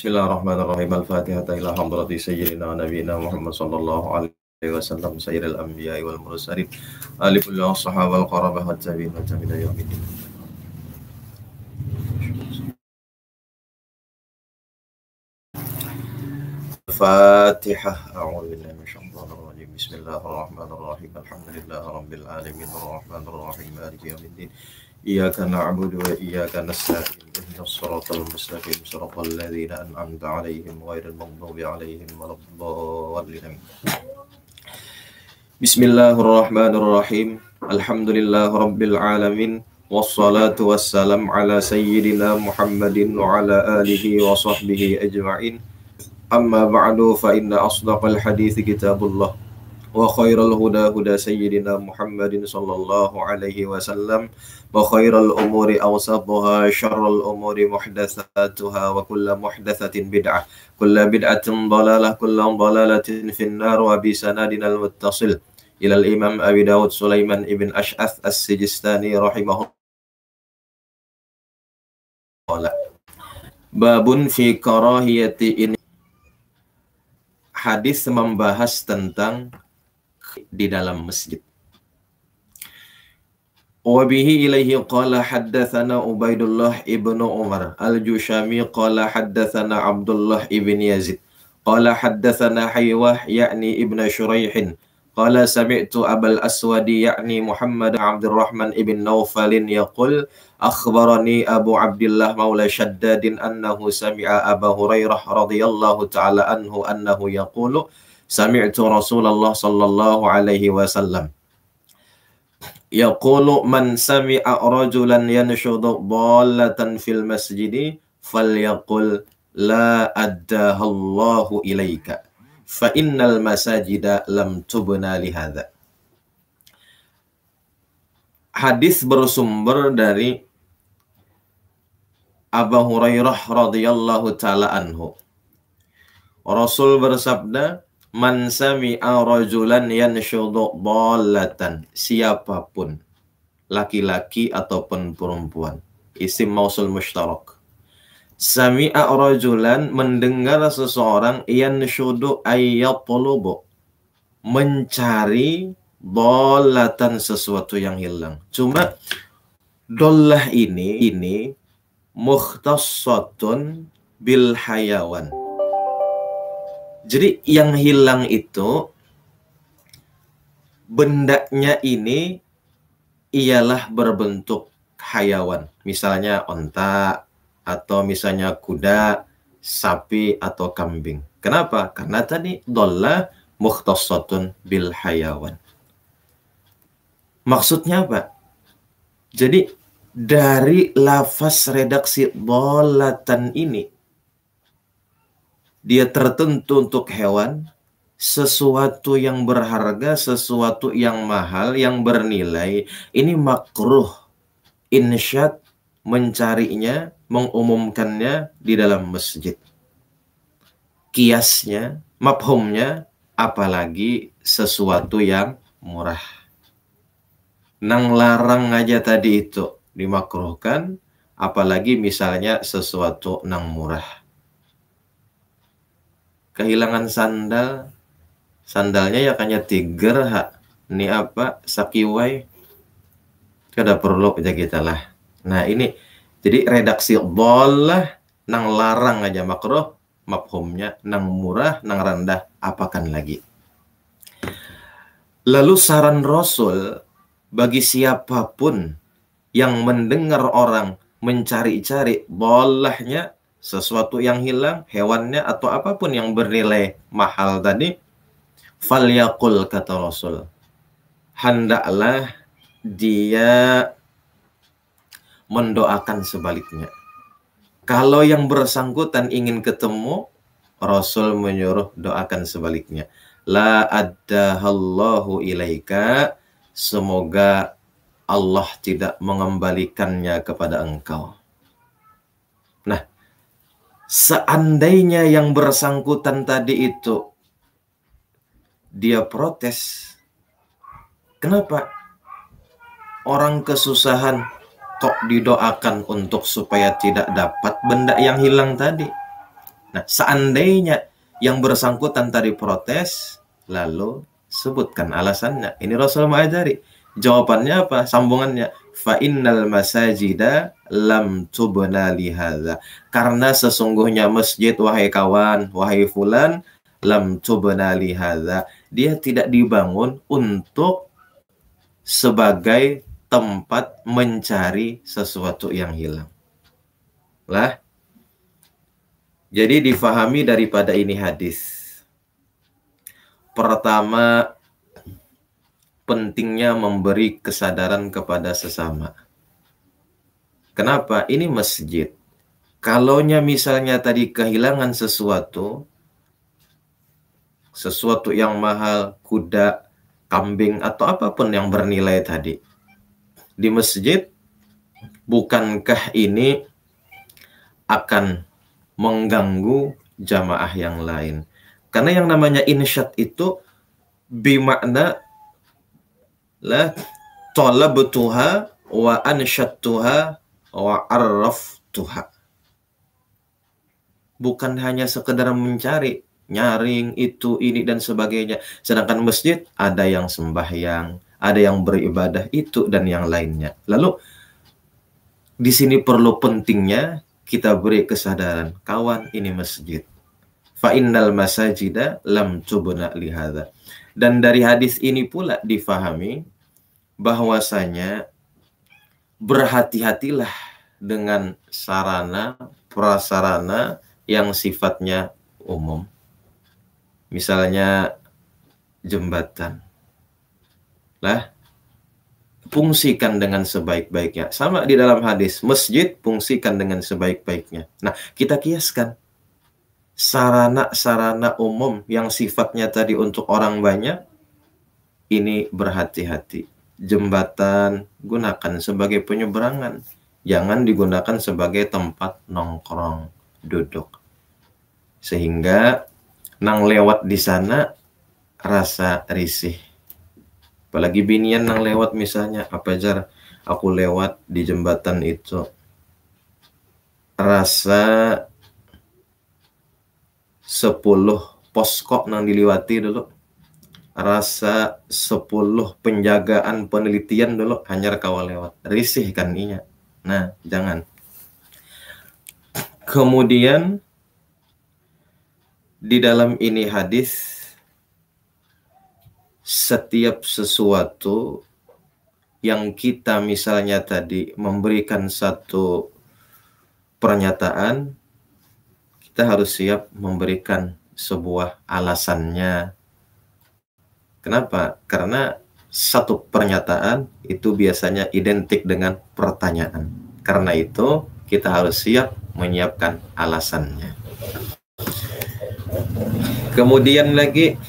Bismillahirrahmanirrahim. Al-Fatihah ila hadrati sayyidina nabiyina Muhammad sallallahu alaihi wasallam sayyidil anbiya'i wal mursalin aliful sahaba wal qarabah wa tabi'in wa tabi'in yaumiddin. Al-Fatihah. A'udzu billahi minasyaitonir rajim. Bismillahirrahmanirrahim. Alhamdulillahi rabbil alamin arrahmanir rahim maliki yaumiddin. Iyyaka na'budu wa iyyaka nasta'in ihdinas siratal mustaqim siratal ladzina an'amta 'alaihim ghairil maghdubi 'alaihim waladdallin. Bismillahirrahmanirrahim. Alhamdulillahi rabbil alamin wassalatu wassalam ala sayyidina Muhammadin wa ala alihi wa sahbihi ajma'in. Amma ba'du fa inna asdaqal hadithi kitabullah wa khairal huda huda sayyidina Muhammadin sallallahu alaihi wasallam wa khairal umuri awsatuha syarrul umuri muhdatsatuha wa kullu muhdatsatin bid'ah kullu bid'atin dhalalah kullu dhalalatin finnar wa bi sanadinal muttasil ila al-imam Abi Dawud Sulaiman ibn Ash'ath as-Sijistani rahimahullah. Babun fi karahiyati in. Hadis membahas tentang di dalam masjid. Wa bihi ilaihi qala haddatsana Ubaidullah ibnu Umar al-Jushami qala haddatsana Abdullah ibn Yazid qala haddatsana Haywah yakni ibn Shuraihin qala sami'tu Abul Aswadi yakni Muhammad Abdurrahman ibn Naufalin yaqul akhbarani Abu Abdullah Maula Shaddadin annahu sami'a Abu Hurairah radhiyallahu ta'ala anhu annahu yaqulu sami'tu Rasulullah sallallahu alaihi wasallam yaqulu man sami'a rajulan yanshudu dallatan fil masjidi falyaqul la addahallahu ilaika fa innal masajida lam tubna lihadza. Hadis bersumber dari Abu Hurairah radhiyallahu ta'ala anhu. Rasul bersabda, man sami'a rajulan yanshudu dallatan, siapapun laki-laki ataupun perempuan, isim mausul mushtarak. Sami'a rajulan, mendengar seseorang, yanshudu ayyatlubu, mencari dallatan, sesuatu yang hilang. Cuma dollah ini mukhtassatun bil hayawan. Jadi yang hilang itu bendanya ini ialah berbentuk hayawan. Misalnya onta atau misalnya kuda, sapi atau kambing. Kenapa? Karena tadi dollah mukhtassatun bil hayawan. Maksudnya apa? Jadi dari lafaz redaksi dallatan ini, dia tertentu untuk hewan, sesuatu yang berharga, sesuatu yang mahal, yang bernilai. Ini makruh insyad mencarinya, mengumumkannya di dalam masjid. Kiasnya, mafhumnya, apalagi sesuatu yang murah. Nang larang aja tadi itu dimakruhkan, apalagi misalnya sesuatu nang murah. Kehilangan sandal, sandalnya ya kanya tiger ha, ini apa, sakiwai, kada perlu aja kita lah. Nah ini, jadi redaksi boleh, nang larang aja makruh, mafhumnya nang murah, nang rendah, apakan lagi. Lalu saran Rasul, bagi siapapun yang mendengar orang mencari-cari bolehnya, sesuatu yang hilang, hewannya atau apapun yang bernilai mahal tadi, falyaqul, kata Rasul, hendaklah dia mendoakan sebaliknya. Kalau yang bersangkutan ingin ketemu, Rasul menyuruh doakan sebaliknya. La addahallahu ilaika, semoga Allah tidak mengembalikannya kepada engkau. Nah, seandainya yang bersangkutan tadi itu dia protes, kenapa orang kesusahan kok didoakan untuk supaya tidak dapat benda yang hilang tadi? Nah, seandainya yang bersangkutan tadi protes, lalu sebutkan alasannya. Ini Rasul mengajari. Jawabannya apa? Sambungannya, fa innal masajida lam tubna lihadza. Karena sesungguhnya masjid, wahai kawan, wahai fulan, lam tubna lihadza. Dia tidak dibangun untuk sebagai tempat mencari sesuatu yang hilang. Lah, jadi difahami daripada ini hadis. Pertama, pentingnya memberi kesadaran kepada sesama. Kenapa? Ini masjid. Kalaunya misalnya tadi kehilangan sesuatu yang mahal, kuda, kambing, atau apapun yang bernilai tadi, di masjid, bukankah ini akan mengganggu jamaah yang lain? Karena yang namanya insyad itu bimakna la talabtuha wa ansyadtuha wa arraftuha. Bukan hanya sekedar mencari, nyaring itu, ini, dan sebagainya. Sedangkan masjid ada yang sembahyang, ada yang beribadah itu, dan yang lainnya. Lalu di sini perlu pentingnya kita beri kesadaran, kawan, ini masjid. Fa innal masajida lam tubna lihadza. Dan dari hadis ini pula difahami bahwasanya berhati-hatilah dengan sarana prasarana yang sifatnya umum. Misalnya jembatan. Lah, fungsikan dengan sebaik-baiknya. Sama di dalam hadis, masjid fungsikan dengan sebaik-baiknya. Nah, kita kiaskan sarana-sarana umum yang sifatnya tadi untuk orang banyak, ini berhati-hati. Jembatan gunakan sebagai penyeberangan, jangan digunakan sebagai tempat nongkrong, duduk. Sehingga nang lewat di sana rasa risih. Apalagi binian nang lewat misalnya, apa jar aku lewat di jembatan itu, rasa 10 poskok nang diliwati dulu, rasa 10 penjagaan penelitian dulu hanya kawal lewat, risih kan inya. Nah, jangan. Kemudian di dalam ini hadis, setiap sesuatu yang kita misalnya tadi memberikan satu pernyataan, kita harus siap memberikan sebuah alasannya. Kenapa? Karena satu pernyataan itu biasanya identik dengan pertanyaan. Karena itu kita harus siap menyiapkan alasannya. Kemudian lagi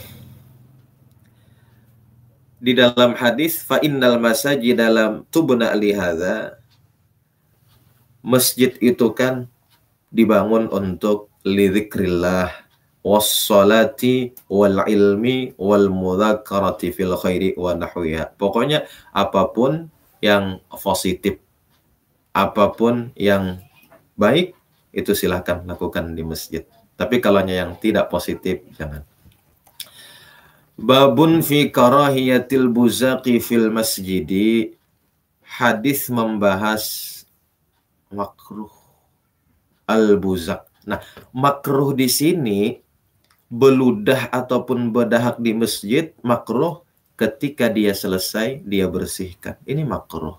di dalam hadis, fa innal masajid dalam tubna lihadza, masjid itu kan dibangun untuk lidzikrillah wassalati wal ilmi wal mudzakarati fil khairi wa nahwiha. Pokoknya apapun yang positif, apapun yang baik, itu silahkan lakukan di masjid. Tapi kalau yang tidak positif, jangan. Babun fi karahiyatil buzaqi fil masjidi. Hadis membahas makruh al-buzaq. Nah, makruh di sini beludah ataupun berdahak di masjid, makruh ketika dia selesai dia bersihkan. Ini makruh.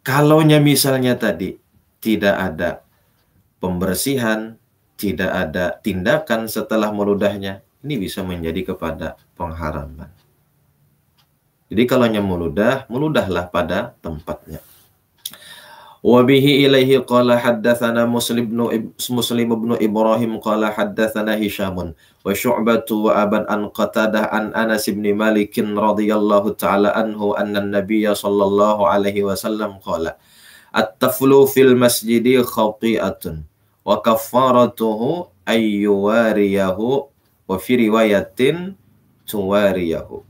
Kalaunya misalnya tadi tidak ada pembersihan, tidak ada tindakan setelah meludahnya, ini bisa menjadi kepada pengharaman. Jadi kalau meludah, meludahlah pada tempatnya. Wa bihi ilaihi qala haddatsana Muslim ibnu Ibrahim qala haddatsana Hisyamun wa Syu'batu wa Aban an Qatadah an Anas bin Malik radhiyallahu ta'ala anhu anna an-nabiy sallallahu alaihi wasallam qala at-taflu fil masjidi khati'atun wa kaffaratuhu ayyuwariyahu wa fi riwayatin tuwariyahu.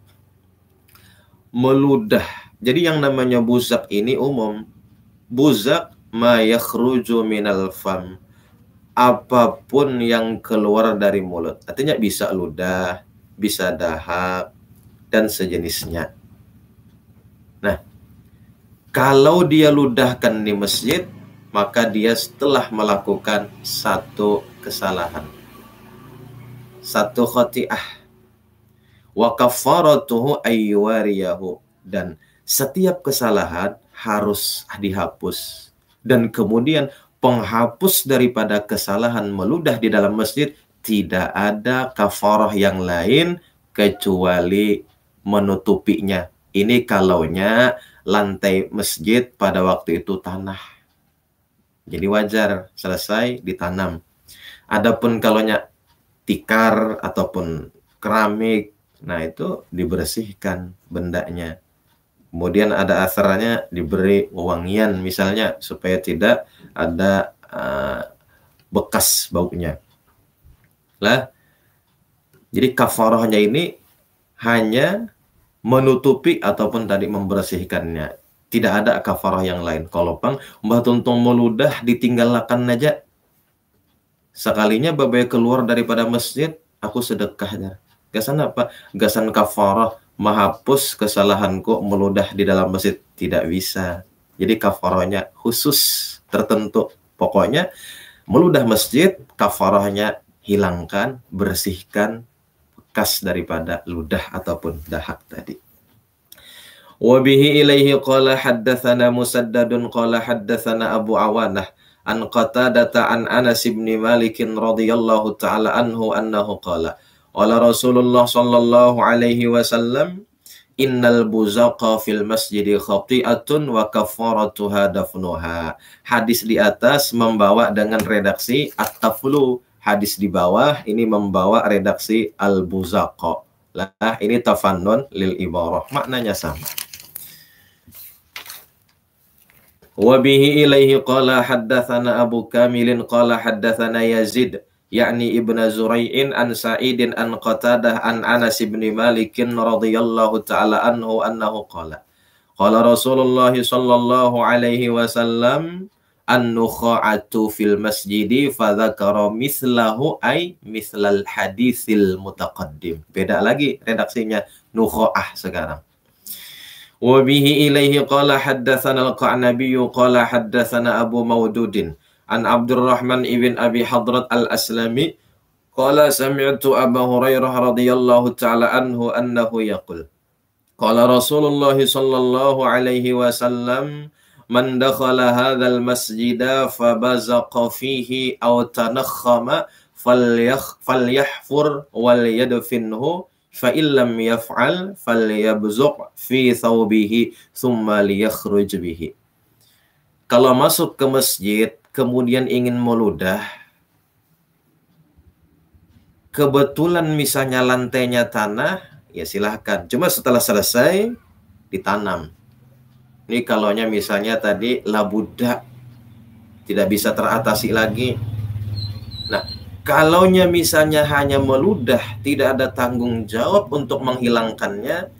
Meludah. Jadi yang namanya buzaq ini umum. Buzaq ma yakhruju minal fam. apapun yang keluar dari mulut. Artinya bisa ludah, bisa dahak, dan sejenisnya. Nah, kalau dia ludahkan di masjid, maka dia setelah melakukan satu kesalahan, satu khati'ah. Wa kafaratuhu ayyawariyahu, dan setiap kesalahan harus dihapus. Dan kemudian penghapus daripada kesalahan meludah di dalam masjid, tidak ada kafarah yang lain kecuali menutupinya. Ini kalaunya lantai masjid pada waktu itu tanah, jadi wajar selesai ditanam. Adapun kalaunya tikar ataupun keramik, nah itu dibersihkan bendanya. Kemudian ada asarnya diberi wewangian misalnya supaya tidak ada bekas baunya. Lah, jadi kafarahnya ini hanya menutupi ataupun tadi membersihkannya. Tidak ada kafarah yang lain. Kalau pang mbah tuntung meludah ditinggalkan aja. Sekalinya babai keluar daripada masjid, aku sedekah. Gasan apa? Gasan kafarah menghapus kesalahanku meludah di dalam masjid, tidak bisa. Jadi kafarahnya khusus tertentu. Pokoknya meludah masjid, kafarahnya hilangkan, bersihkan bekas daripada ludah ataupun dahak tadi. Wa bihi ilaihi qala haddatsana Musaddadun qala haddatsana Abu Awanah an Qatadah an Anas bin Malik radhiyallahu taala anhu annahu qala qala Rasulullah sallallahu alaihi wasallam innal buzaqa fil masjidi khati'atun wa kafaratuha dafnuha. Hadis di atas membawa dengan redaksi at-taflu, hadis di bawah ini membawa redaksi al-buzaqa. Lah ini tafannun lil ibarah, maknanya sama. Wa bihi ilaihi qala haddatsana Abu Kamilin qala haddatsana Yazid yakni Ibnu Zurai'in an Sa'idin an Qatadah an Anas bin Malik radhiyallahu taala anhu annahu qala qala Rasulullah sallallahu alaihi wasallam an-nukha'atu fil masjidi fa dzakara mislahu ay mislal haditsil mutaqaddim. Beda lagi redaksinya, nukha'ah sekarang. Wa bihi ilaihi qala haddatsana al-Qa'nabi qala haddatsana Abu Maududin an Abdurrahman ibn Abi Hadrat al-Aslami qala sami'tu Abu Hurairah radhiyallahu ta'ala anhu annahu yaqul qala Rasulullah sallallahu alaihi wasallam man dakhala hadzal masjida fabazaqa fihi aw tanakhama falyahfur wal yadfinhu fa illam yaf'al falyabzuq fi thawbihi thumma liyakhruj bihi. Kalau masuk ke masjid kemudian ingin meludah, kebetulan misalnya lantainya tanah, ya silahkan. Cuma setelah selesai ditanam. Ini kalaunya misalnya tadi labuda tidak bisa teratasi lagi. Nah, kalaunya misalnya hanya meludah, tidak ada tanggung jawab untuk menghilangkannya,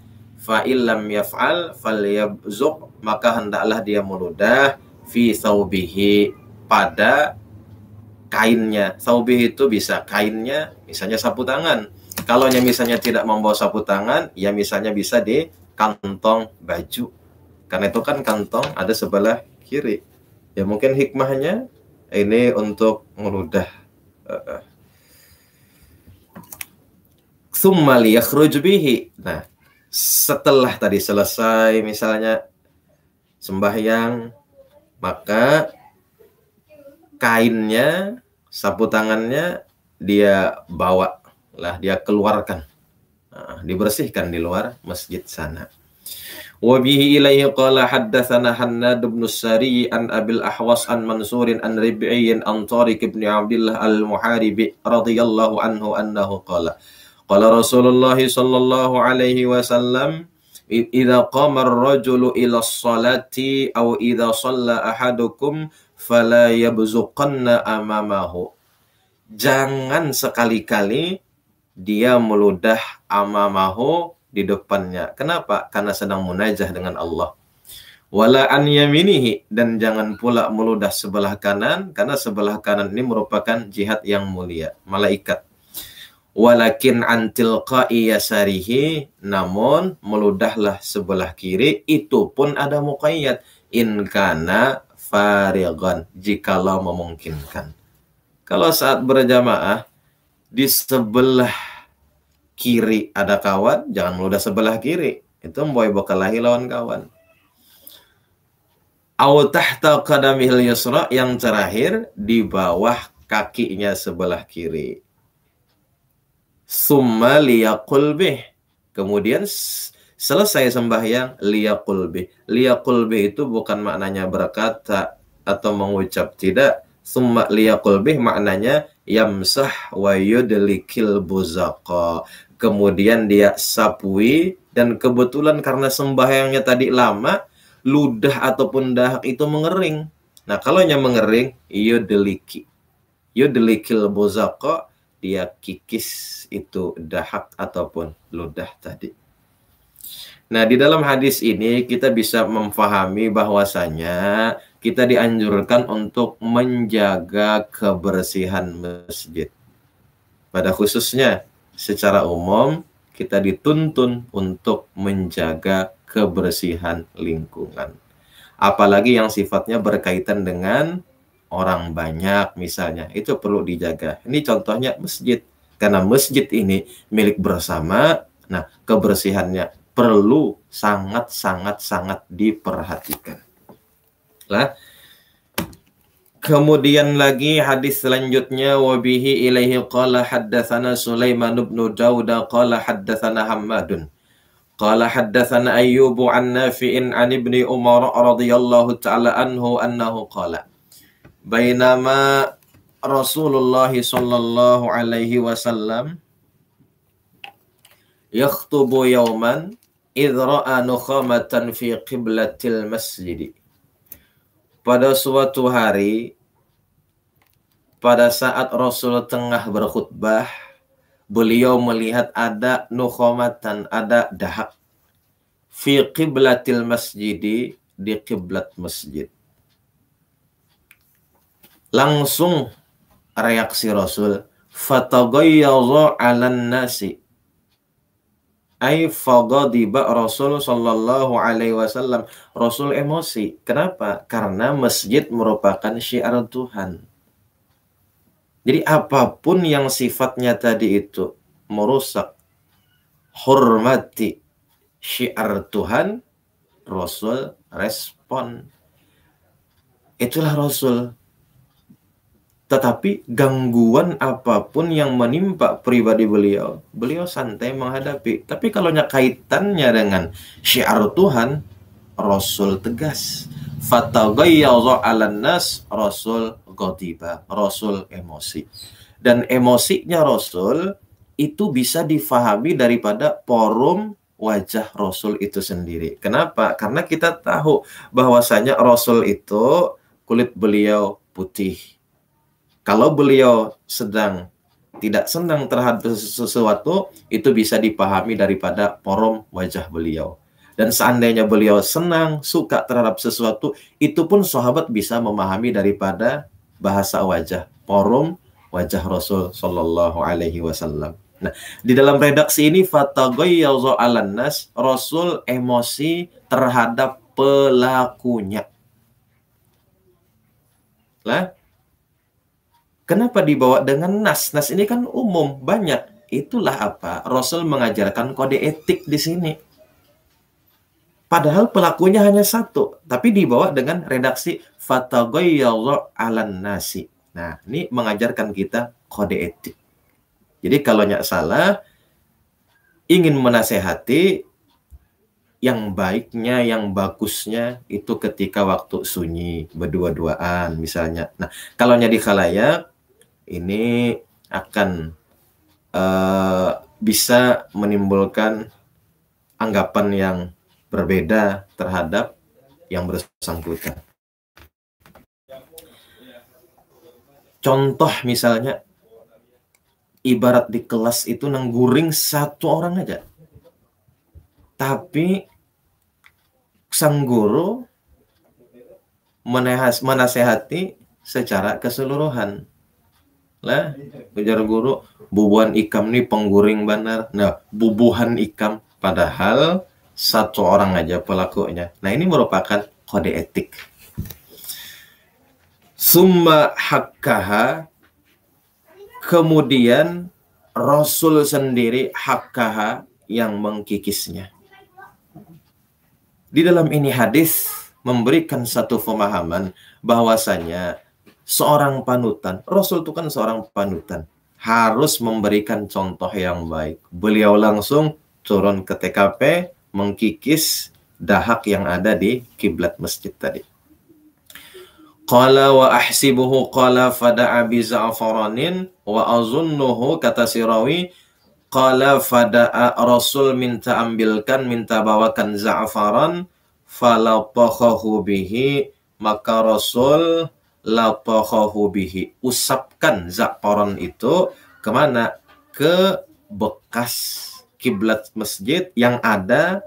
fa illam yaf'al falyabzuq, maka hendaklah dia meludah fi thawbihi, pada kainnya. Thawbihi itu bisa kainnya, misalnya sapu tangan. Kalaunya misalnya tidak membawa sapu tangan, ya misalnya bisa di kantong baju. Karena itu kan kantong ada sebelah kiri. Ya mungkin hikmahnya ini untuk meludah. Tsumma liyakhruj bihi. Nah, setelah tadi selesai misalnya sembahyang, maka kainnya, sapu tangannya dia bawa lah, dia keluarkan, dibersihkan di luar masjid sana. Wa bihi ilaihi qala haddatsana Hannad bin Sari an Abil Ahwas an Mansurin an Rib'in an Tariq bin Abdullah al-Muharibi radhiyallahu anhu annahu qala qala Rasulullah sallallahu alaihi wasallam idza qama ar-rajulu ila as-salati aw idza shalla ahadukum fala yabzuqanna amamahu. Jangan sekali-kali dia meludah amamahu, di depannya. Kenapa? Karena sedang munajah dengan Allah. Wala an yaminihi, dan jangan pula meludah sebelah kanan, karena sebelah kanan ini merupakan jihad yang mulia, malaikat. Walakin an tilqa'i yasarihi, namun meludahlah sebelah kiri, itu pun ada muqayyad, in kana farighan, jikalau memungkinkan. Kalau saat berjamaah di sebelah kiri ada kawan, jangan meludah sebelah kiri, itu boy bokalahi lawan kawan. Aw tahta qadamihil yusra, yang terakhir di bawah kakinya sebelah kiri. Summa liyaqul bih, kemudian selesai sembahyang liyaqul bih. Liyaqul bih itu bukan maknanya berkata atau mengucap, tidak. Summa liyaqul bih maknanya yamsah wa yudlikil buzaqa, kemudian dia sapui, dan kebetulan karena sembahyangnya tadi lama, ludah ataupun dahak itu mengering. Nah, kalau nya mengering, yudlikil buzaqa, dia kikis itu dahak ataupun ludah tadi. Nah, di dalam hadis ini kita bisa memfahami bahwasanya kita dianjurkan untuk menjaga kebersihan masjid. Pada khususnya, secara umum, kita dituntun untuk menjaga kebersihan lingkungan. Apalagi yang sifatnya berkaitan dengan orang banyak misalnya, itu perlu dijaga. Ini contohnya masjid. Karena masjid ini milik bersama, nah kebersihannya perlu sangat diperhatikan. Lah, kemudian lagi hadis selanjutnya, wabihi ilaihi qala haddatsana Sulaiman bin Daud qala haddatsana Hammadun qala haddatsana Ayyub an Nafi'in an Ibni Umar radhiyallahu ta'ala anhu annahu qala bainama Rasulullah sallallahu alaihi wasallam yakhtubu yawman idh ra'a nukhamatan fi qiblatil masjid. Pada suatu hari, pada saat Rasul tengah berkhutbah, beliau melihat ada nukhamatan, ada dahak, fi qiblatil masjid, di kiblat masjid. Langsung reaksi Rasul, fataghayyadha 'alan nasi, ay faghadiba Rasul sallallahu alaihi wasallam. Rasul emosi. Kenapa? Karena masjid merupakan syiar Tuhan. Jadi apapun yang sifatnya tadi itu merusak hormati syiar Tuhan, Rasul respon. Itulah Rasul. Tetapi gangguan apapun yang menimpa pribadi beliau, beliau santai menghadapi. Tapi kalau kaitannya dengan syiar Tuhan, Rasul tegas. Fataghayyadha 'alan nas, Rasul ghadiba, Rasul emosi. Dan emosinya Rasul itu bisa difahami daripada forum wajah Rasul itu sendiri. Kenapa? Karena kita tahu bahwasanya Rasul itu kulit beliau putih. Kalau beliau sedang tidak senang terhadap sesuatu, itu bisa dipahami daripada forum wajah beliau. Dan seandainya beliau senang, suka terhadap sesuatu, itu pun sahabat bisa memahami daripada bahasa wajah, forum wajah Rasul Shallallahu Alaihi Wasallam. Nah, di dalam redaksi ini, fataghayyadha 'alan nas, Rasul emosi terhadap pelakunya. Lah, kenapa dibawa dengan nas? Nas ini kan umum, banyak. Itulah apa? Rasul mengajarkan kode etik di sini. Padahal pelakunya hanya satu, tapi dibawa dengan redaksi fataghayyadha 'alan nasi. Nah, ini mengajarkan kita kode etik. Jadi kalau nyak salah, ingin menasehati, yang baiknya, yang bagusnya itu ketika waktu sunyi, berdua-duaan misalnya. Nah, kalau di khalayak, ini akan bisa menimbulkan anggapan yang berbeda terhadap yang bersangkutan. Contoh misalnya, ibarat di kelas itu nangguring satu orang aja. Tapi sang guru menasehati secara keseluruhan. Lah, ujar guru, bubuhan ikam nih pengguring benar. Nah, bubuhan ikam, padahal satu orang aja pelakunya. Nah, ini merupakan kode etik. Summa hakkaha, kemudian Rasul sendiri hakkaha yang mengkikisnya. Di dalam ini hadis memberikan satu pemahaman bahwasanya seorang panutan, Rasul itu kan seorang panutan, harus memberikan contoh yang baik. Beliau langsung turun ke TKP, mengkikis dahak yang ada di kiblat masjid tadi. Qala wa ahsibuhu qala fada'a bi za'faranin wa azunnuhu, kata Sirawi, qala fada'a, Rasul minta ambilkan, minta bawakan za'faran, falatahahu bihi, maka Rasul latahahu bihi, usapkan za'faran itu kemana? Ke bekas kiblat masjid yang ada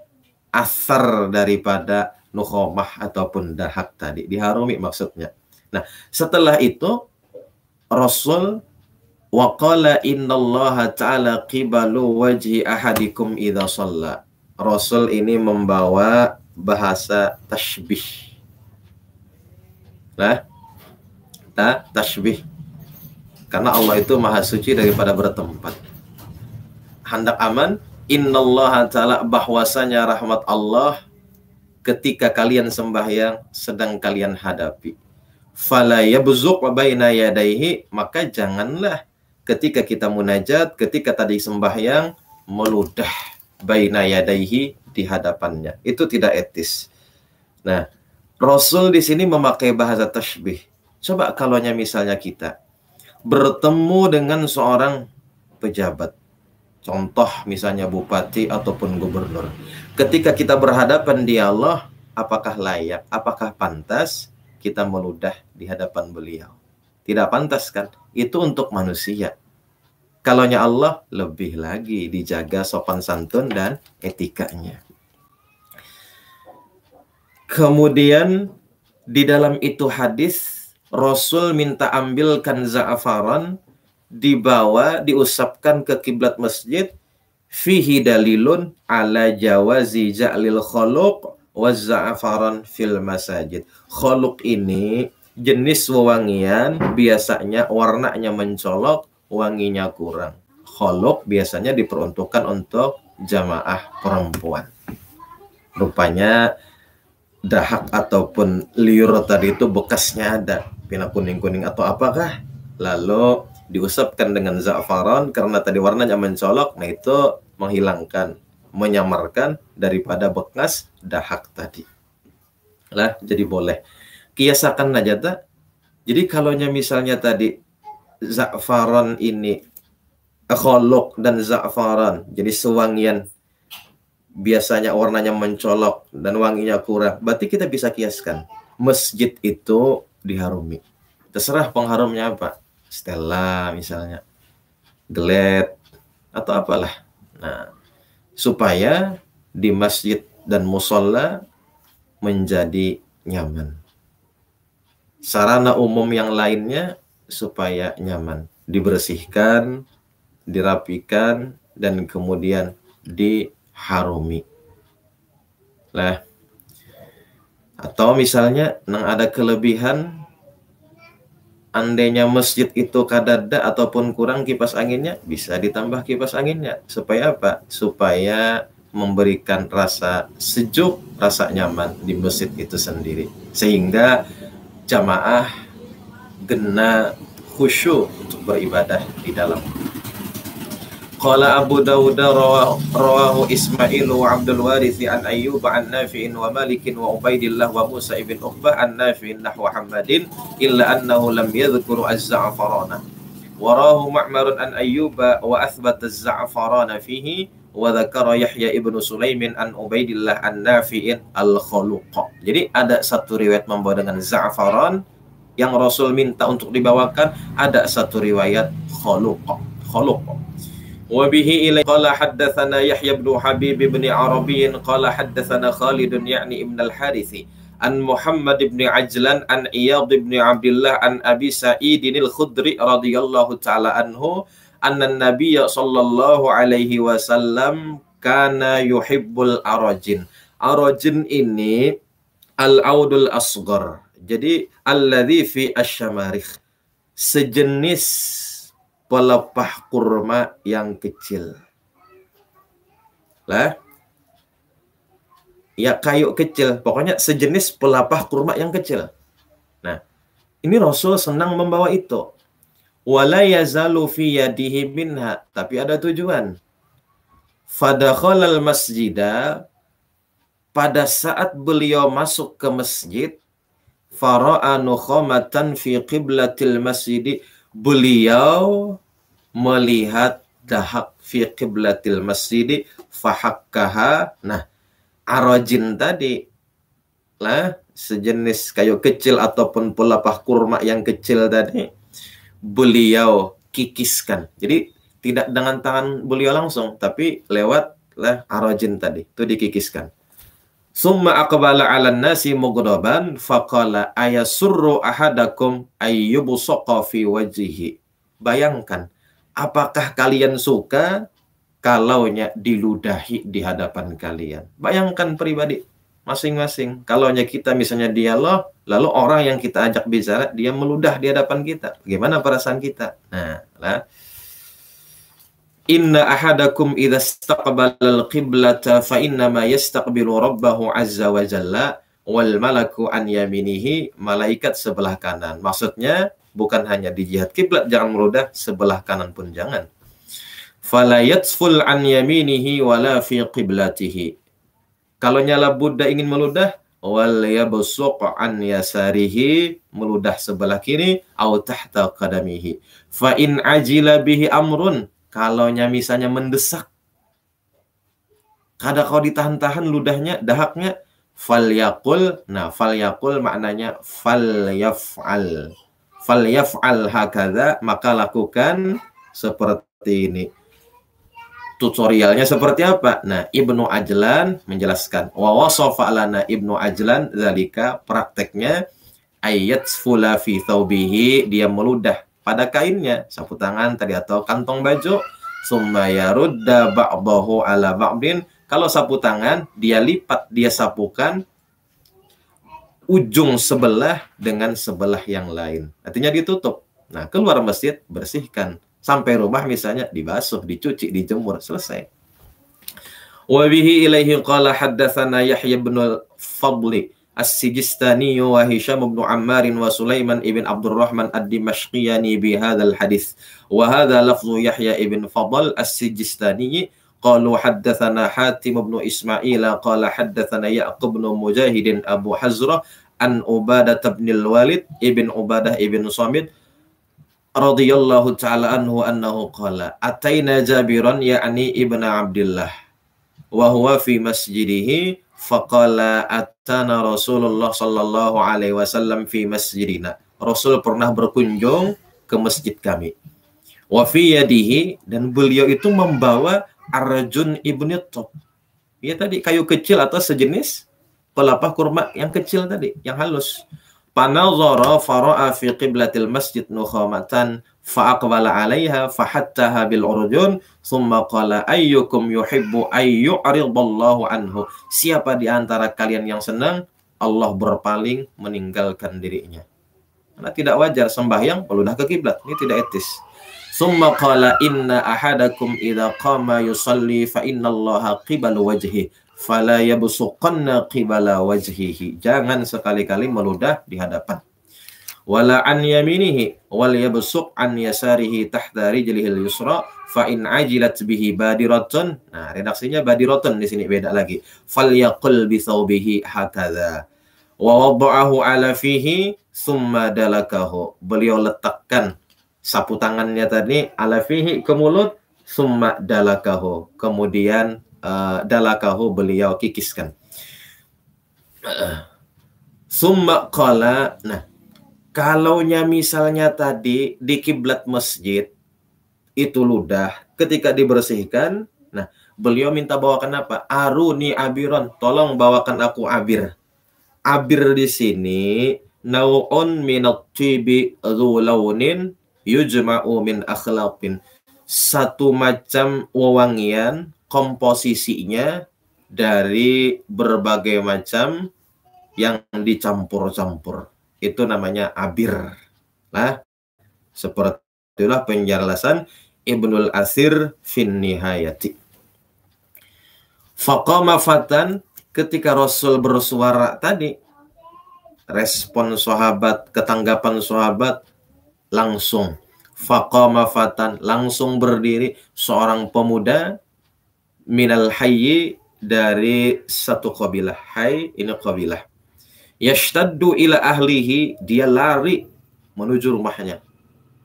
asar daripada nukhamah ataupun dahak tadi, diharumi maksudnya. Nah, setelah itu Rasul waqala innallaha ta'ala qibalu wajhi ahadikum idza shalla. Rasul ini membawa bahasa tashbih. Nah, tashbih. Karena Allah itu maha suci daripada bertempat. Hendak aman, innallaha ta'ala, bahwasanya rahmat Allah ketika kalian sembahyang sedang kalian hadapi. Fala yabzuq baina yadayhi, maka janganlah ketika kita munajat, ketika tadi sembahyang meludah baina yadayhi, di hadapannya. Itu tidak etis. Nah, Rasul di sini memakai bahasa tashbih. Coba kalaunya misalnya kita bertemu dengan seorang pejabat, contoh misalnya bupati ataupun gubernur. Ketika kita berhadapan di Allah, apakah layak, apakah pantas kita meludah di hadapan beliau? Tidak pantas kan? Itu untuk manusia. Kalaunya Allah, lebih lagi dijaga sopan santun dan etikanya. Kemudian di dalam itu hadis, Rasul minta ambilkan za'afaran, dibawa, diusapkan ke kiblat masjid, fihi dalilun ala jawazi ja'lil khuluq wa za'afaran fil masajid. Khuluq ini jenis wewangian, biasanya warnanya mencolok, wanginya kurang. Khuluq biasanya diperuntukkan untuk jamaah perempuan. Rupanya dahak ataupun liur tadi itu bekasnya ada, pina kuning-kuning atau apakah, lalu diusapkan dengan za'faran karena tadi warnanya mencolok. Nah, itu menghilangkan, menyamarkan daripada bekas dahak tadi. Lah, jadi boleh. Kiasakan aja tak? Jadi kalaunya misalnya tadi za'faran ini khuluq dan za'faran, jadi sewangian biasanya warnanya mencolok dan wanginya kurang, berarti kita bisa kiaskan masjid itu diharumi. Terserah pengharumnya apa, stella misalnya, glad atau apalah. Nah, supaya di masjid dan musola menjadi nyaman. Sarana umum yang lainnya supaya nyaman, dibersihkan, dirapikan, dan kemudian diharumi. Lah, atau misalnya nang ada kelebihan, andainya masjid itu kadada ataupun kurang kipas anginnya, bisa ditambah kipas anginnya. Supaya apa? Supaya memberikan rasa sejuk, rasa nyaman di masjid itu sendiri. Sehingga jamaah gena khusyuk untuk beribadah di dalam. Qala Abu Dawud rawahu Ismail wa Abdul Warith an Ayyub an Nafi'in wa Malik wa Ubaidillah wa Musa ibn Uqbah an Nafi'in nahwa Hammadin illa annahu lam yadhkur az-za'farana. Wa rawahu Ma'mar an Ayyub wa athbata az-za'farana fihi wa dzakara Yahya ibn Sulaimin an Ubaidillah an Nafi'in al-khuluq. Jadi ada satu riwayat membawa dengan za'faran yang Rasul minta untuk dibawakan, ada satu riwayat khuluq. Wabihi ilai qala haddatsana Yahya bin Habib bin Arabi qala haddatsana Khalid yakni ibn al-Harithi an Muhammad ibn Ajlan an Iyad ibn Abdullah an Abi Sa'idin al-Khudri radhiyallahu ta'ala anhu anna Nabiy sallallahu alaihi wasallam kana yuhibbul arajin. Arajin ini al-audul asghar. Jadi alladzi fi asyamarikh. Sejenis pelepah kurma yang kecil. Lah. Ya kayu kecil, pokoknya sejenis pelepah kurma yang kecil. Nah, ini Rasul senang membawa itu. Wala yazalu fi yadihi minha, tapi ada tujuan. Fadakhalal masjida, pada saat beliau masuk ke masjid, fara'a nukhamatan fi qiblatil masjid, beliau melihat dahak fi qiblatil masjid fahakkaha. Nah, arajin tadi lah, sejenis kayu kecil ataupun pelepah kurma yang kecil tadi, beliau kikiskan. Jadi tidak dengan tangan beliau langsung, tapi lewat lah arajin tadi, itu dikikiskan. Summa aqbala 'alan nasi mughdaban faqala ayasurru ahadakum ayyubsaqa fi wajhihi. Bayangkan, apakah kalian suka kalaunya diludahi di hadapan kalian? Bayangkan pribadi masing-masing. Kalaunya kita misalnya dialog, lalu orang yang kita ajak bicara dia meludah di hadapan kita, bagaimana perasaan kita? Nah, lah. Inna ahadakum idza istaqbala al-qiblata fa innama yastaqbilu rabbahu azza wa jalla wal malaku an yaminihi, malaikat sebelah kanan. Maksudnya bukan hanya di jihad kiblat jangan meludah, sebelah kanan pun jangan. Fala yatsful an yaminihi wala fi qiblatihi. Kalau nyala Buddha ingin meludah, wal yabsuq an yasarihi, meludah sebelah kiri, au tahta qadamihi. Fa in ajila bihi amrun, kalau misalnya mendesak, kada kau ditahan-tahan ludahnya, dahaknya, falyaqul. Nah, falyaqul maknanya falyaf'al. Falyaf'al hakadha, maka lakukan seperti ini. Tutorialnya seperti apa? Nah, Ibnu Ajlan menjelaskan. Wa wasafa lana Ibnu Ajlan zalika, prakteknya ayatsfula fi thawbihi, dia meludah pada kainnya, sapu tangan tadi atau kantong baju. Summa yarudda ba'dahu ala ba'din, kalau sapu tangan dia lipat, dia sapukan ujung sebelah dengan sebelah yang lain. Artinya ditutup. Nah, keluar masjid bersihkan. Sampai rumah misalnya dibasuh, dicuci, dijemur, selesai. Wa bihi ilaihi qala haddatsana Yahya bin al-Fadli as-Sijistani wa Hisham bin Ammar wa Sulaiman ibn Abdurrahman ad-Dimashqiyani bi hadzal hadits. Wa hadza lafzu Yahya ibn Fadl as-Sijistani qalu haddatsana Hatim bin Ismail qala haddatsana Ya'qub bin Mujahid Abu Hazrah an Ubadah bin al-Walid ibn Ubadah ibn Samit radhiyallahu ta'ala anhu annahu qala ataina Jabiran ya'ni ibn Abdullah wa huwa fi masjidihi faqala atana Rasulullah sallallahu alaihi wasallam fi masjidina. Rasul pernah berkunjung ke masjid kami. Wa fi yadihi, dan beliau itu membawa arjun ibn Top. Ya tadi kayu kecil atau sejenis pelepah kurma yang kecil tadi, yang halus. Panazara fara'a fi qiblatil masjid nukhamatan fa'aqbala 'alaiha fahattaha bil urjun thumma qala ayyukum yuhibbu ay yu'ridallahu anhu. Siapa di antara kalian yang senang Allah berpaling meninggalkan dirinya. Karena tidak wajar sembahyang meludah ke kiblat, ini tidak etis. Thumma qala inna ahadakum idza qama yusalli fa innallaha qibalu wajhi fala yabsuqanna qibala wajhihi. Jangan sekali-kali meludah di hadapan. Wala an yaminihi wal yabsuq an yasarihi tahta rijlihil yusra fa in ajilat bihi badiratun. Nah, redaksinya badiratun di sini beda lagi. Falyaqul bi thawbihi hakadha. Wa wada'ahu ala fihi thumma dalakahu. Beliau letakkan sapu tangannya tadi ala fihi ke mulut, thumma dalakahu. Kemudian dalakahu beliau kikiskan. Summa qala. Nah, kalaunya misalnya tadi di kiblat masjid itu ludah, ketika dibersihkan, nah beliau minta bawakan apa? Aruni abiron, tolong bawakan aku abir. Abir di sini nau'un minat tibi dzu launin yujma'u min akhlaqin. Satu macam wewangian, komposisinya dari berbagai macam yang dicampur-campur. Itu namanya abir. Nah, seperti itulah penjelasan Ibnul Asir fin Nihayati. Faqama fatan, ketika Rasul bersuara tadi, respon sahabat, ketanggapan sahabat langsung. Faqama fatan, langsung berdiri seorang pemuda minal hayyi, dari satu kabilah. Hayy ini kabilah. Yashtaddu ila ahlihi, dia lari menuju rumahnya.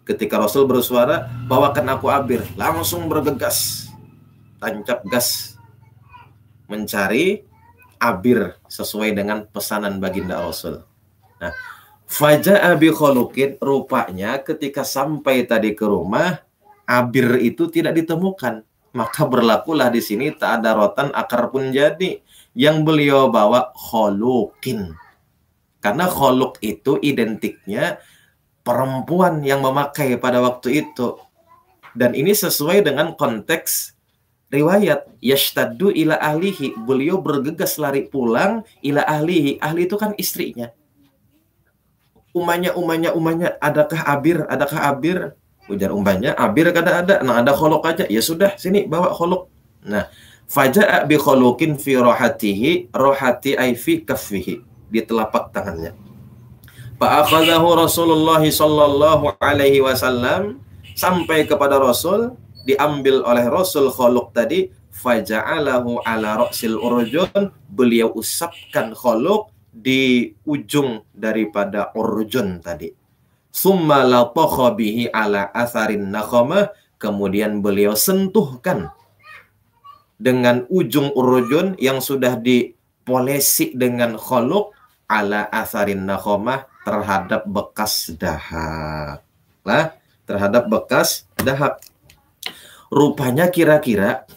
Ketika Rasul bersuara, bawakan aku abir, langsung bergegas, tancap gas mencari abir sesuai dengan pesanan baginda Rasul. Nah, faja'a bi khuluqin, rupanya ketika sampai tadi ke rumah, abir itu tidak ditemukan. Maka berlakulah di sini tak ada rotan akar pun jadi. Yang beliau bawa khuluqin. Karena khuluq itu identiknya perempuan yang memakai pada waktu itu. Dan ini sesuai dengan konteks riwayat. Yashtaddu ila ahlihi, beliau bergegas lari pulang ila ahlihi. Ahli itu kan istrinya. Umanya, adakah abir? Ujar umpanya, abir kada ada. Nah, ada khuluq aja. Ya sudah, sini bawa khuluq. Nah, faja'a bi khuluqin fi rohatihi, rohati ay fi kaffihi, di telapak tangannya. Fa'akhadahu Rasulullah sallallahu alaihi wasallam, sampai kepada Rasul, diambil oleh Rasul khuluq tadi, faja'alahu ala ra'sil urjun, beliau usapkan khuluq di ujung daripada urjun tadi. Summa latokha bihi ala atharin nakhamah, kemudian beliau sentuhkan dengan ujung urjun yang sudah dipolesi dengan khuluq ala atharin nakhamah, terhadap bekas dahak. Lah, terhadap bekas dahak. Rupanya kira-kira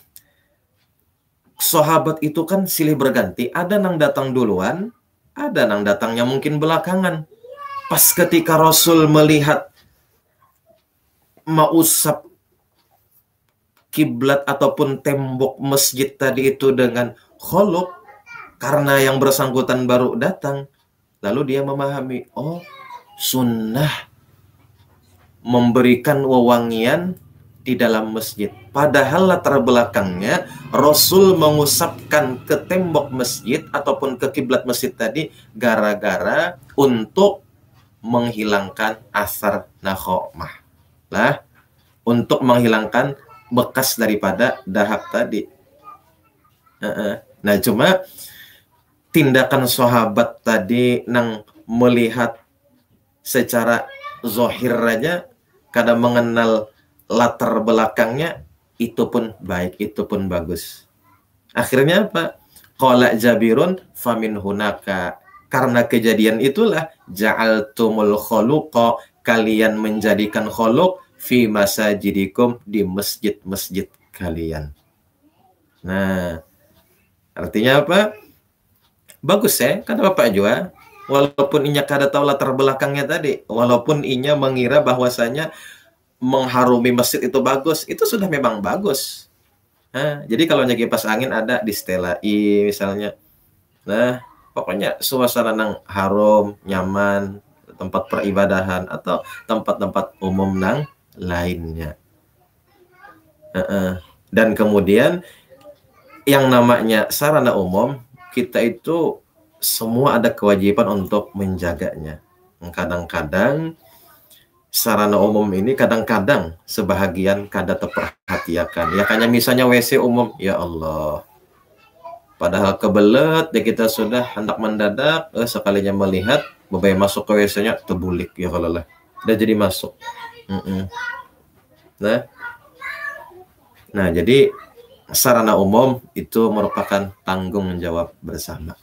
sahabat itu kan silih berganti, ada nang datang duluan, ada nang datangnya mungkin belakangan. Pas ketika Rasul melihat mausap kiblat ataupun tembok masjid tadi itu dengan khuluq, karena yang bersangkutan baru datang, lalu dia memahami, oh, sunnah memberikan wewangian di dalam masjid. Padahal latar belakangnya Rasul mengusapkan ke tembok masjid ataupun ke kiblat masjid tadi gara-gara untuk menghilangkan asar nakhamah. Lah, untuk menghilangkan bekas daripada dahak tadi. Nah, cuma tindakan sahabat tadi nang melihat secara zahir aja, kadang mengenal latar belakangnya, itu pun baik, itu pun bagus. Akhirnya apa? Qala Jabirun famin hunaka, karena kejadian itulah ja'altumul khuluqa, kalian menjadikan khuluq fi masajidikum, di masjid-masjid kalian. Nah, artinya apa? Bagus ya, kata Bapak juga. Walaupun inya kada tahu latar belakangnya tadi, walaupun inya mengira bahwasanya mengharumi masjid itu bagus, itu sudah memang bagus. Nah, jadi kalau kipas angin ada di stelai misalnya. Nah, pokoknya suasana nang harum, nyaman, tempat peribadahan atau tempat-tempat umum nang lainnya. Dan kemudian yang namanya sarana umum, kita itu semua ada kewajiban untuk menjaganya. Kadang-kadang sarana umum ini kadang-kadang sebahagian kada terperhatikan. Ya kayaknya misalnya WC umum, ya Allah. Padahal kebelet ya, kita sudah hendak mendadak, sekalinya melihat bebai masuk ke WC-nya terbulik ya kalau lah. Udah jadi masuk. Nah, jadi sarana umum itu merupakan tanggung jawab bersama.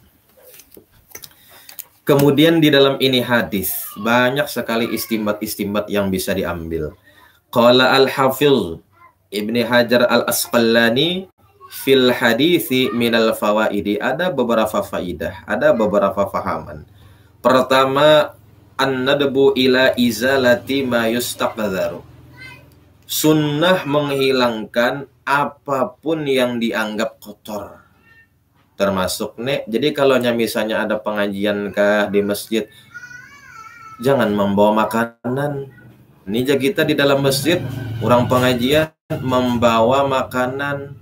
Kemudian di dalam ini hadis banyak sekali istimbat-istimbat yang bisa diambil. Qala al-Hafidz Ibnu Hajar al-Asqalani fil hadisi minal fawaidi, ada beberapa faidah, ada beberapa fahaman. Pertama, an-nadbu ila izalati ma yustaqdharu. Sunnah menghilangkan apapun yang dianggap kotor. Termasuk jadi kalau misalnya ada pengajian kah di masjid, jangan membawa makanan. Ini aja kita di dalam masjid, orang pengajian membawa makanan,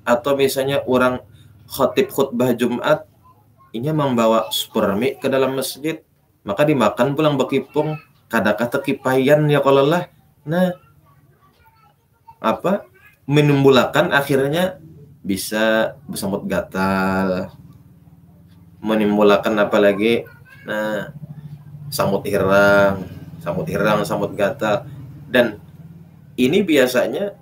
atau misalnya orang khatib khutbah Jumat, ini membawa supermi ke dalam masjid, maka dimakan pulang bekipung, kadang tekipayan ya kalau lah. Nah, menimbulkan akhirnya bisa bersamut gatal, menimbulkan apalagi samut hirang, samut gatal. Dan ini biasanya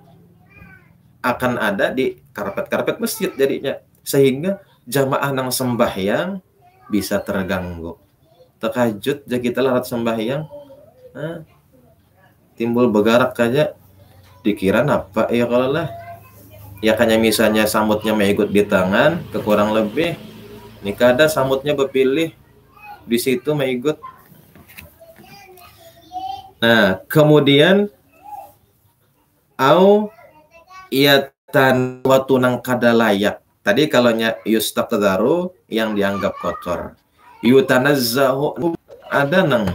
akan ada di karpet-karpet masjid jadinya, sehingga jamaah nang sembahyang bisa terganggu. Terkajut jadi kita larat sembahyang, timbul begarak aja, dikira apa ya kalau lah. Ya kanya misalnya samutnya mengikut di tangan, kekurang lebih ini kada samutnya berpilih di situ mengikut. Nah, kemudian tan waktu nang kada layak. Tadi kalaunya yustaqdharu yang dianggap kotor. Yutanazzahu, ada nang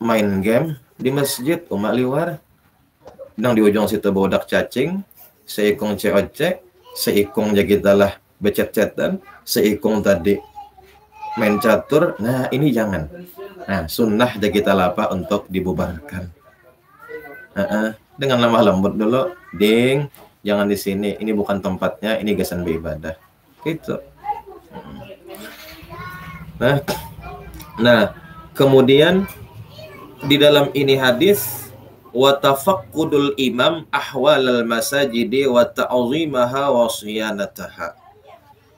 main game di masjid umat liwar. Nang di ujung situ bodak cacing, seikung COC, seikung jagitalah becet-cetan, seikung tadi main catur. Nah, ini jangan. Nah, sunnah jagitalah apa untuk dibubarkan. Dengan lemah lembut dulu, ding, jangan di sini, ini bukan tempatnya, ini gasan beribadah. Gitu. Nah, kemudian di dalam ini hadis, wa tafaqqudul imam ahwalal masajidi wa ta'zimaha wa siyanataha.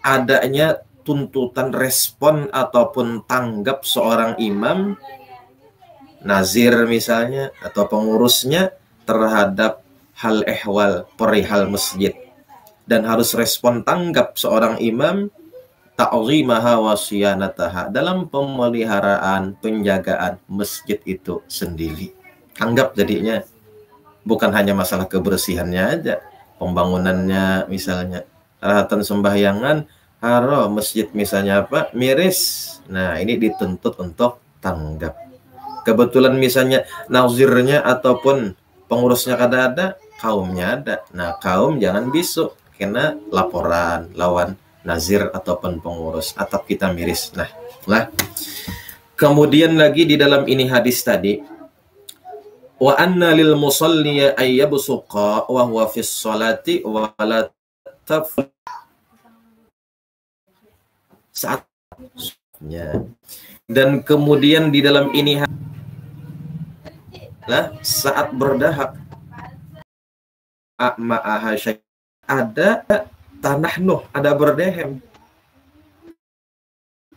Adanya tuntutan respon ataupun tanggap seorang imam, nazir misalnya, atau pengurusnya terhadap hal ehwal, perihal masjid. Dan harus respon tanggap seorang imam, ta'zimaha wa siyanataha, dalam pemeliharaan, penjagaan masjid itu sendiri. Anggap jadinya bukan hanya masalah kebersihannya aja, pembangunannya misalnya, rahatan sembahyangan, haro masjid misalnya miris. Nah, ini dituntut untuk tanggap. Kebetulan misalnya nazirnya ataupun pengurusnya kada ada, kaumnya ada. Nah, kaum jangan bisu kena laporan lawan nazir ataupun pengurus, atau kita miris. Nah, kemudian lagi di dalam ini hadis tadi, wa anna lil musalli ayyabsuqa wa huwa fis salati wa la saatnya. Dan kemudian di dalam ini saat berdahak ada tanah nuh, ada berdehem,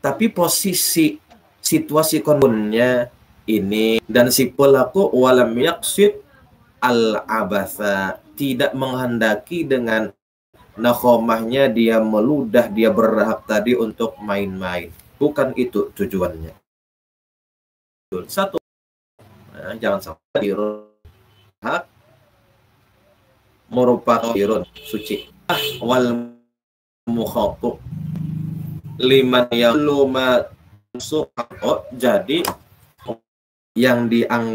tapi posisi situasi kondunnya ini, dan si pelaku walam yaqsid al-abatha, tidak menghendaki dengan nakhomahnya dia meludah, dia berdahak tadi untuk main-main. Bukan itu tujuannya. Satu, jangan sampai dirhak merupakan dirun suci. Wal mukhatu liman yaluma su'o, jadi yang dianggap